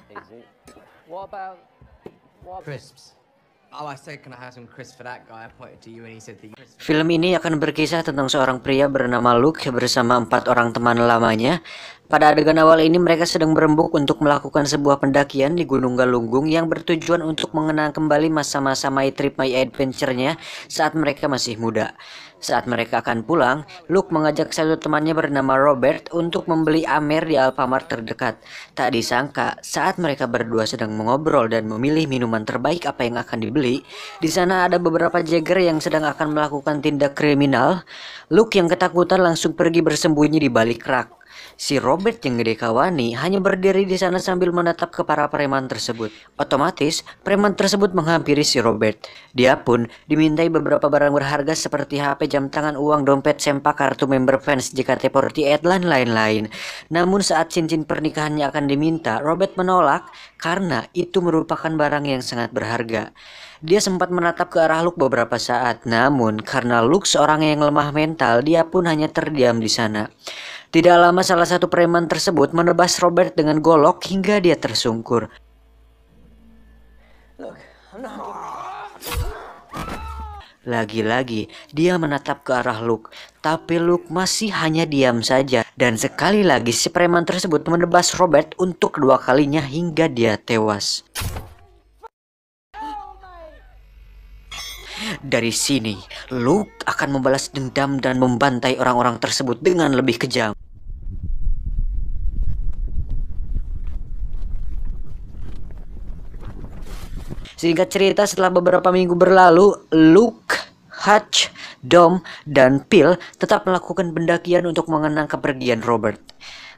Easy. What about Crisps. Oh, I said, can I have some crisps for that guy? I pointed to you and he said the crisps. Film ini akan berkisah tentang seorang pria bernama Luke bersama 4 orang teman lamanya. Pada adegan awal ini mereka sedang berembuk untuk melakukan sebuah pendakian di Gunung Galunggung yang bertujuan untuk mengenang kembali masa-masa My Trip My Adventure-nya saat mereka masih muda. Saat mereka akan pulang, Luke mengajak satu temannya bernama Robert untuk membeli Amer di Alfamart terdekat. Tak disangka, saat mereka berdua sedang mengobrol dan memilih minuman terbaik apa yang akan dibeli, di sana ada beberapa jagger yang sedang akan melakukan tindak kriminal. Luke yang ketakutan langsung pergi bersembunyi di balik rak. Si Robert yang gede kawani hanya berdiri di sana sambil menatap ke para preman tersebut. Otomatis, preman tersebut menghampiri si Robert. Dia pun dimintai beberapa barang berharga seperti HP, jam tangan, uang, dompet, sempak, kartu member fans JKT48, dan lain-lain. Namun saat cincin pernikahannya akan diminta, Robert menolak karena itu merupakan barang yang sangat berharga. Dia sempat menatap ke arah Luke beberapa saat, namun karena Luke seorang yang lemah mental, dia pun hanya terdiam di sana. Tidak lama salah satu preman tersebut menebas Robert dengan golok hingga dia tersungkur. Lagi-lagi dia menatap ke arah Luke, tapi Luke masih hanya diam saja. Dan sekali lagi si preman tersebut menebas Robert untuk kedua kalinya hingga dia tewas. Dari sini, Luke akan membalas dendam dan membantai orang-orang tersebut dengan lebih kejam. Singkat cerita, setelah beberapa minggu berlalu, Luke, Hutch, Dom, dan Phil tetap melakukan pendakian untuk mengenang kepergian Robert.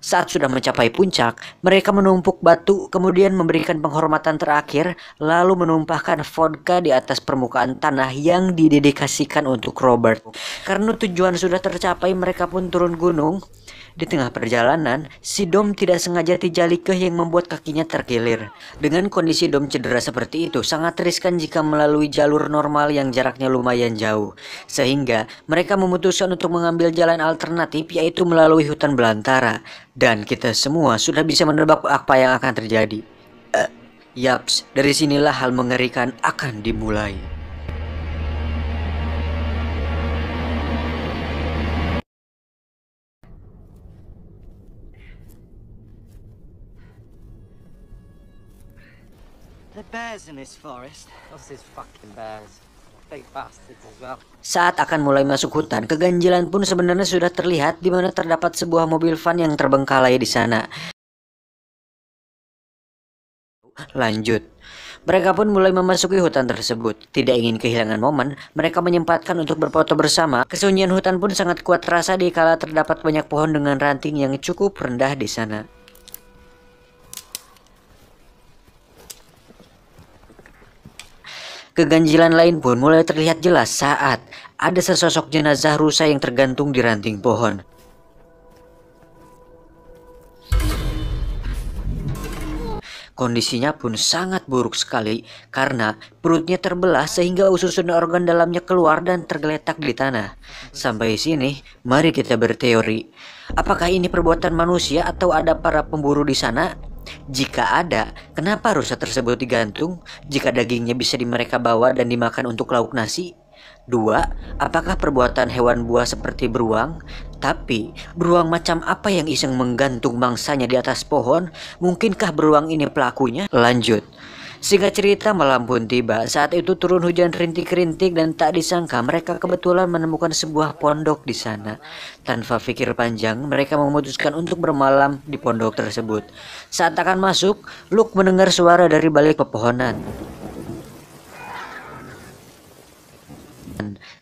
Saat sudah mencapai puncak, mereka menumpuk batu, kemudian memberikan penghormatan terakhir, lalu menumpahkan vodka di atas permukaan tanah yang didedikasikan untuk Robert. Karena tujuan sudah tercapai, mereka pun turun gunung. Di tengah perjalanan, si Dom tidak sengaja terjali yang membuat kakinya terkilir. Dengan kondisi Dom cedera seperti itu, sangat riskan jika melalui jalur normal yang jaraknya lumayan jauh. Sehingga mereka memutuskan untuk mengambil jalan alternatif, yaitu melalui hutan belantara. Dan kita semua sudah bisa menebak apa yang akan terjadi. Yaps, dari sinilah hal mengerikan akan dimulai. the bears in this forest? What's this fucking bears? Big bastards as well. Saat akan mulai masuk hutan, keganjilan pun sebenarnya sudah terlihat di mana terdapat sebuah mobil van yang terbengkalai di sana. Lanjut. Mereka pun mulai memasuki hutan tersebut. Tidak ingin kehilangan momen, mereka menyempatkan untuk berfoto bersama. Kesunyian hutan pun sangat kuat terasa dikala terdapat banyak pohon dengan ranting yang cukup rendah di sana. Keganjilan lain pun mulai terlihat jelas saat ada sesosok jenazah rusa yang tergantung di ranting pohon. Kondisinya pun sangat buruk sekali karena perutnya terbelah sehingga usus dan organ dalamnya keluar dan tergeletak di tanah. Sampai sini, mari kita berteori. Apakah ini perbuatan manusia atau ada para pemburu di sana? Jika ada, kenapa rusa tersebut digantung? Jika dagingnya bisa mereka bawa dan dimakan untuk lauk nasi? 2. Apakah perbuatan hewan buas seperti beruang? Tapi, beruang macam apa yang iseng menggantung mangsanya di atas pohon? Mungkinkah beruang ini pelakunya? Lanjut. Singkat cerita, malam pun tiba. Saat itu turun hujan rintik-rintik dan tak disangka mereka kebetulan menemukan sebuah pondok di sana. Tanpa pikir panjang, mereka memutuskan untuk bermalam di pondok tersebut. Saat akan masuk, Luke mendengar suara dari balik pepohonan.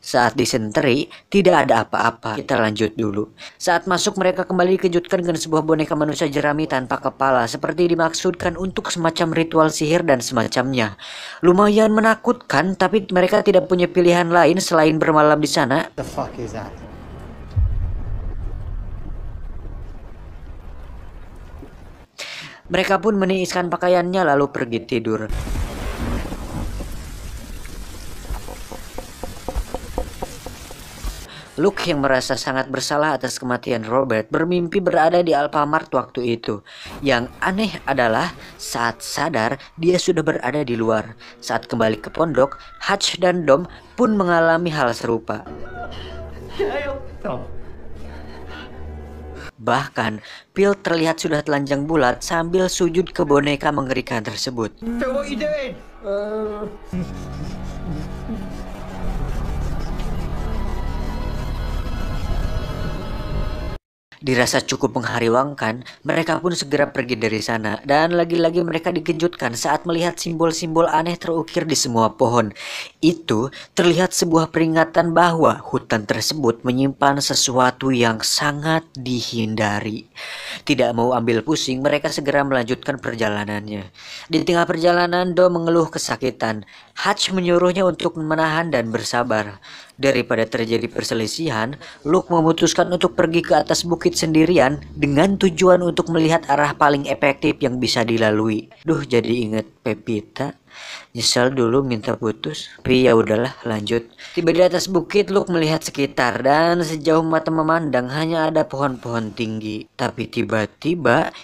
Saat disenteri, tidak ada apa-apa. Kita lanjut dulu. Saat masuk, mereka kembali dikejutkan dengan sebuah boneka manusia jerami tanpa kepala, seperti dimaksudkan untuk semacam ritual sihir dan semacamnya. Lumayan menakutkan, tapi mereka tidak punya pilihan lain selain bermalam di sana. The fuck is that? Mereka pun meniiskan pakaiannya lalu pergi tidur. Luke yang merasa sangat bersalah atas kematian Robert bermimpi berada di Alfamart waktu itu. Yang aneh adalah saat sadar dia sudah berada di luar. Saat kembali ke pondok, Hutch dan Dom pun mengalami hal serupa. Bahkan, Phil terlihat sudah telanjang bulat sambil sujud ke boneka mengerikan tersebut. Dirasa cukup menghariwangkan, mereka pun segera pergi dari sana. Dan lagi-lagi mereka dikejutkan saat melihat simbol-simbol aneh terukir di semua pohon. Itu terlihat sebuah peringatan bahwa hutan tersebut menyimpan sesuatu yang sangat dihindari. Tidak mau ambil pusing, mereka segera melanjutkan perjalanannya. Di tengah perjalanan, Do mengeluh kesakitan. Hutch menyuruhnya untuk menahan dan bersabar. Daripada terjadi perselisihan, Luke memutuskan untuk pergi ke atas bukit sendirian dengan tujuan untuk melihat arah paling efektif yang bisa dilalui. Duh, jadi inget Pepita. Nyesel dulu minta putus. Tapi ya udahlah, lanjut. Tiba di atas bukit, Luke melihat sekitar dan sejauh mata memandang hanya ada pohon-pohon tinggi. Tapi tiba-tiba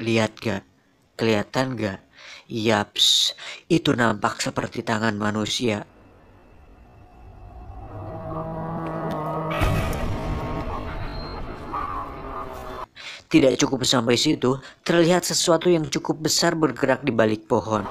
lihat gak? Kelihatan gak? Yaps, itu nampak seperti tangan manusia. Tidak cukup sampai situ, terlihat sesuatu yang cukup besar bergerak di balik pohon.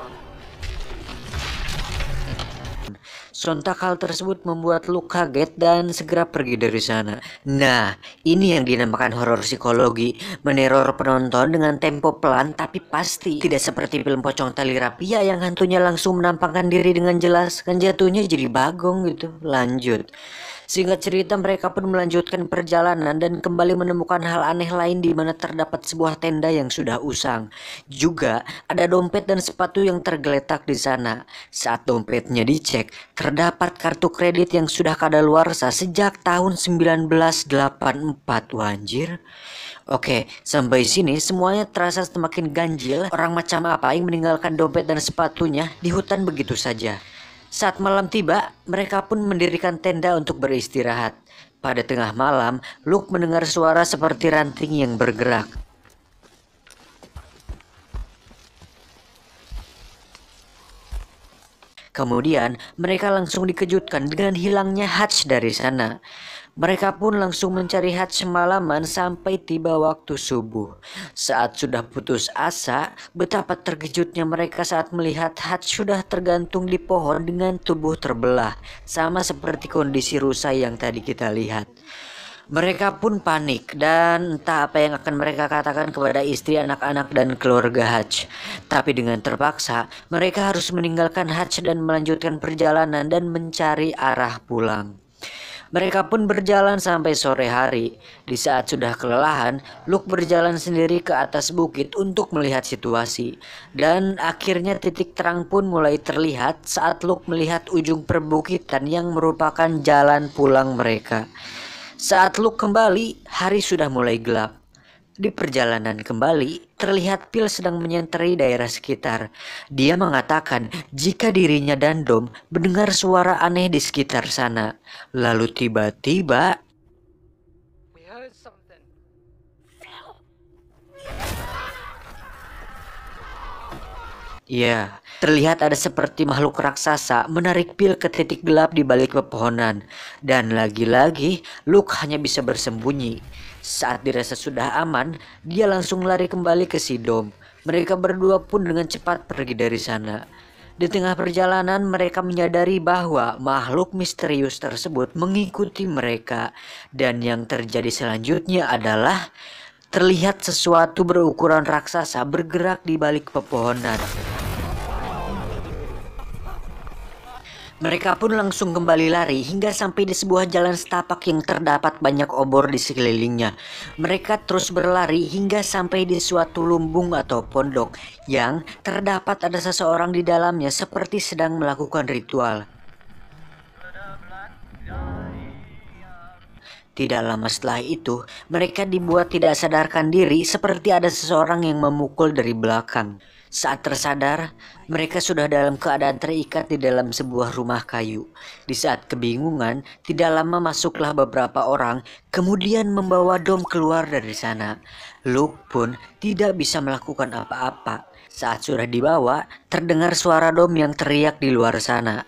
Sontak hal tersebut membuat Luke kaget dan segera pergi dari sana. Nah, ini yang dinamakan horor psikologi, meneror penonton dengan tempo pelan tapi pasti. Tidak seperti film pocong tali rapia yang hantunya langsung menampakkan diri dengan jelas, kan jatuhnya jadi bagong gitu. Lanjut. Singkat cerita, mereka pun melanjutkan perjalanan dan kembali menemukan hal aneh lain di mana terdapat sebuah tenda yang sudah usang. Juga ada dompet dan sepatu yang tergeletak di sana. Saat dompetnya dicek, terdapat kartu kredit yang sudah kadaluarsa sejak tahun 1984. Wanjir. Oke, sampai sini semuanya terasa semakin ganjil. Orang macam apa yang meninggalkan dompet dan sepatunya di hutan begitu saja? Saat malam tiba, mereka pun mendirikan tenda untuk beristirahat. Pada tengah malam, Luke mendengar suara seperti ranting yang bergerak. Kemudian, mereka langsung dikejutkan dengan hilangnya Hutch dari sana. Mereka pun langsung mencari Hutch semalaman sampai tiba waktu subuh. Saat sudah putus asa, betapa terkejutnya mereka saat melihat Hutch sudah tergantung di pohon dengan tubuh terbelah, sama seperti kondisi rusa yang tadi kita lihat. Mereka pun panik dan entah apa yang akan mereka katakan kepada istri, anak-anak, dan keluarga Hutch. Tapi dengan terpaksa, mereka harus meninggalkan Hutch dan melanjutkan perjalanan dan mencari arah pulang. Mereka pun berjalan sampai sore hari. Di saat sudah kelelahan, Luke berjalan sendiri ke atas bukit untuk melihat situasi. Dan akhirnya titik terang pun mulai terlihat saat Luke melihat ujung perbukitan yang merupakan jalan pulang mereka. Saat Luke kembali, hari sudah mulai gelap. Di perjalanan kembali, terlihat Phil sedang menyenteri daerah sekitar. Dia mengatakan jika dirinya dan Dom mendengar suara aneh di sekitar sana. Lalu tiba-tiba ya, terlihat ada seperti makhluk raksasa menarik Phil ke titik gelap di balik pepohonan. Dan lagi-lagi, Luke hanya bisa bersembunyi. Saat dirasa sudah aman, dia langsung lari kembali ke si Dom. Mereka berdua pun dengan cepat pergi dari sana. Di tengah perjalanan, mereka menyadari bahwa makhluk misterius tersebut mengikuti mereka. Dan yang terjadi selanjutnya adalah terlihat sesuatu berukuran raksasa bergerak di balik pepohonan. Mereka pun langsung kembali lari hingga sampai di sebuah jalan setapak yang terdapat banyak obor di sekelilingnya. Mereka terus berlari hingga sampai di suatu lumbung atau pondok yang terdapat ada seseorang di dalamnya seperti sedang melakukan ritual. Tidak lama setelah itu, mereka dibuat tidak sadarkan diri seperti ada seseorang yang memukul dari belakang. Saat tersadar, mereka sudah dalam keadaan terikat di dalam sebuah rumah kayu. Di saat kebingungan, tidak lama masuklah beberapa orang, kemudian membawa Dom keluar dari sana. Luke pun tidak bisa melakukan apa-apa. Saat sudah dibawa, terdengar suara Dom yang teriak di luar sana.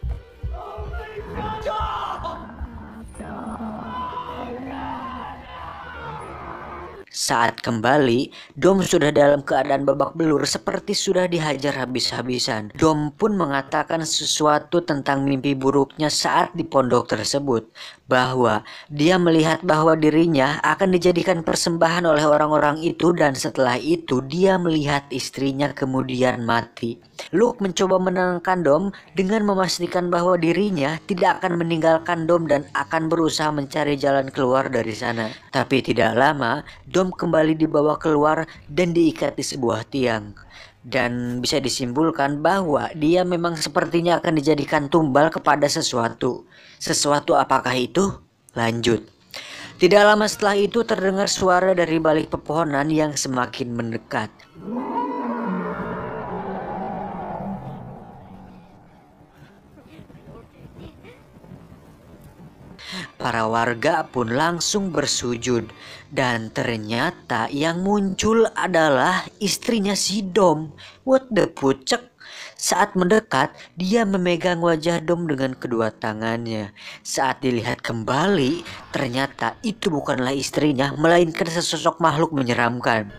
Saat kembali, Dom sudah dalam keadaan babak belur seperti sudah dihajar habis-habisan. Dom pun mengatakan sesuatu tentang mimpi buruknya saat di pondok tersebut. Bahwa dia melihat bahwa dirinya akan dijadikan persembahan oleh orang-orang itu dan setelah itu dia melihat istrinya kemudian mati. Luke mencoba menenangkan Dom dengan memastikan bahwa dirinya tidak akan meninggalkan Dom dan akan berusaha mencari jalan keluar dari sana. Tapi tidak lama, Dom kembali dibawa keluar dan diikat di sebuah tiang. Dan bisa disimpulkan bahwa dia memang sepertinya akan dijadikan tumbal kepada sesuatu. Sesuatu apakah itu? Lanjut. Tidak lama setelah itu terdengar suara dari balik pepohonan yang semakin mendekat. Para warga pun langsung bersujud dan ternyata yang muncul adalah istrinya si Dom. What the pucek? Saat mendekat, dia memegang wajah Dom dengan kedua tangannya. Saat dilihat kembali, ternyata itu bukanlah istrinya, melainkan sesosok makhluk menyeramkan.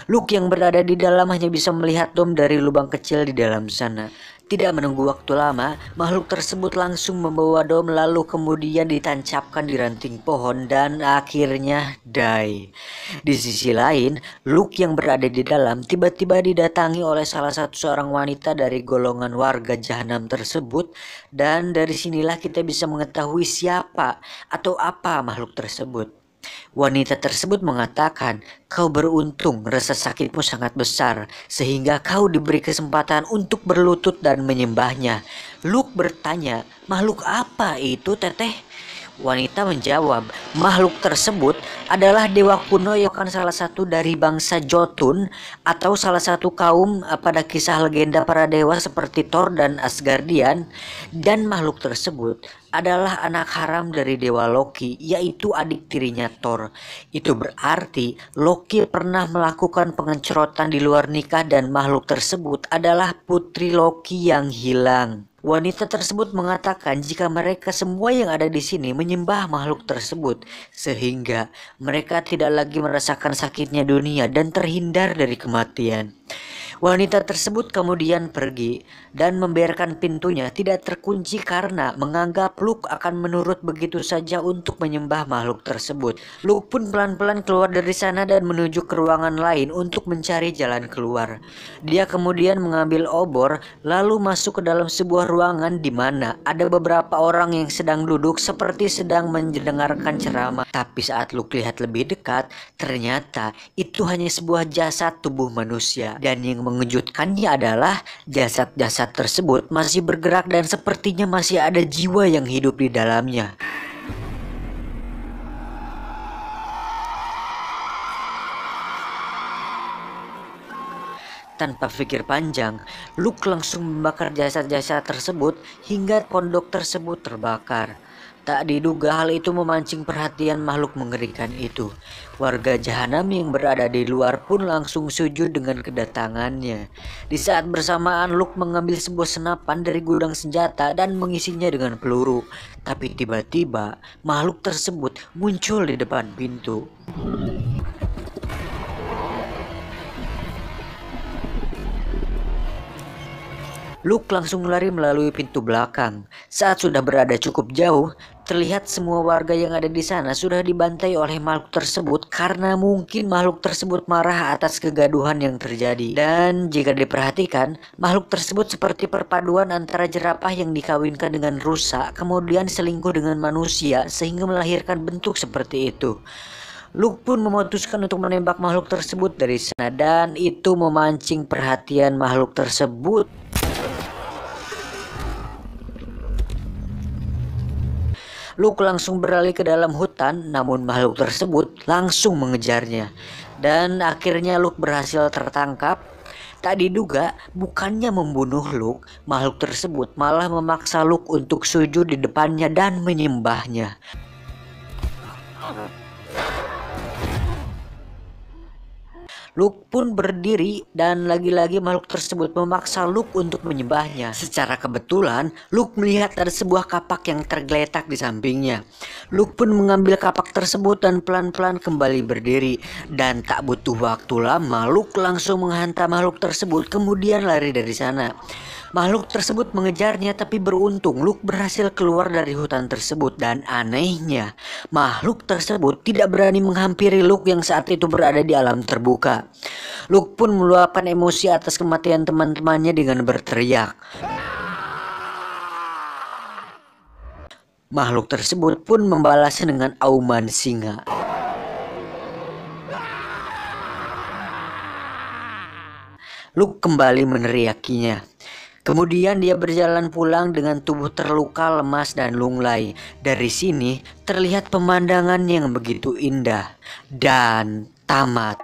Luke yang berada di dalam hanya bisa melihat Dom dari lubang kecil di dalam sana. Tidak menunggu waktu lama, makhluk tersebut langsung membawa Dom lalu kemudian ditancapkan di ranting pohon dan akhirnya die. Di sisi lain, Luke yang berada di dalam tiba-tiba didatangi oleh salah satu seorang wanita dari golongan warga jahanam tersebut dan dari sinilah kita bisa mengetahui siapa atau apa makhluk tersebut. Wanita tersebut mengatakan, "Kau beruntung, rasa sakitmu sangat besar, sehingga kau diberi kesempatan untuk berlutut dan menyembahnya." Luke bertanya, "Makhluk apa itu, Teteh?" Wanita menjawab, makhluk tersebut adalah dewa kuno yang kan salah satu dari bangsa Jotun atau salah satu kaum pada kisah legenda para dewa seperti Thor dan Asgardian, dan makhluk tersebut adalah anak haram dari dewa Loki, yaitu adik tirinya Thor. Itu berarti Loki pernah melakukan pengencrotan di luar nikah dan makhluk tersebut adalah putri Loki yang hilang. Wanita tersebut mengatakan jika mereka semua yang ada di sini menyembah makhluk tersebut, sehingga mereka tidak lagi merasakan sakitnya dunia dan terhindar dari kematian. Wanita tersebut kemudian pergi dan membiarkan pintunya tidak terkunci karena menganggap Luke akan menurut begitu saja untuk menyembah makhluk tersebut. Luke pun pelan-pelan keluar dari sana dan menuju ke ruangan lain untuk mencari jalan keluar. Dia kemudian mengambil obor lalu masuk ke dalam sebuah ruangan di mana ada beberapa orang yang sedang duduk seperti sedang mendengarkan ceramah. Tapi saat Luke lihat lebih dekat, ternyata itu hanya sebuah jasad tubuh manusia. Dan yang mengejutkannya adalah jasad-jasad tersebut masih bergerak dan sepertinya masih ada jiwa yang hidup di dalamnya. Tanpa pikir panjang, Luke langsung membakar jasad-jasad tersebut hingga pondok tersebut terbakar. Tak diduga hal itu memancing perhatian makhluk mengerikan itu. Warga jahanam yang berada di luar pun langsung sujud dengan kedatangannya. Di saat bersamaan Luke mengambil sebuah senapan dari gudang senjata dan mengisinya dengan peluru. Tapi tiba-tiba makhluk tersebut muncul di depan pintu. Luke langsung lari melalui pintu belakang. Saat sudah berada cukup jauh, terlihat semua warga yang ada di sana sudah dibantai oleh makhluk tersebut karena mungkin makhluk tersebut marah atas kegaduhan yang terjadi. Dan jika diperhatikan, makhluk tersebut seperti perpaduan antara jerapah yang dikawinkan dengan rusa, kemudian selingkuh dengan manusia sehingga melahirkan bentuk seperti itu. Luke pun memutuskan untuk menembak makhluk tersebut dari sana dan itu memancing perhatian makhluk tersebut. Luke langsung berlari ke dalam hutan, namun makhluk tersebut langsung mengejarnya. Dan akhirnya Luke berhasil tertangkap. Tak diduga, bukannya membunuh Luke, makhluk tersebut malah memaksa Luke untuk sujud di depannya dan menyembahnya. Luke pun berdiri dan lagi-lagi makhluk tersebut memaksa Luke untuk menyembahnya. Secara kebetulan, Luke melihat ada sebuah kapak yang tergeletak di sampingnya. Luke pun mengambil kapak tersebut dan pelan-pelan kembali berdiri. Dan tak butuh waktu lama, Luke langsung menghantam makhluk tersebut kemudian lari dari sana. Makhluk tersebut mengejarnya, tapi beruntung Luke berhasil keluar dari hutan tersebut. Dan anehnya, makhluk tersebut tidak berani menghampiri Luke yang saat itu berada di alam terbuka. Luke pun meluapkan emosi atas kematian teman-temannya dengan berteriak. Makhluk tersebut pun membalasnya dengan auman singa. Luke kembali meneriakinya. Kemudian dia berjalan pulang dengan tubuh terluka, lemas, dan lunglai. Dari sini terlihat pemandangan yang begitu indah dan tamat.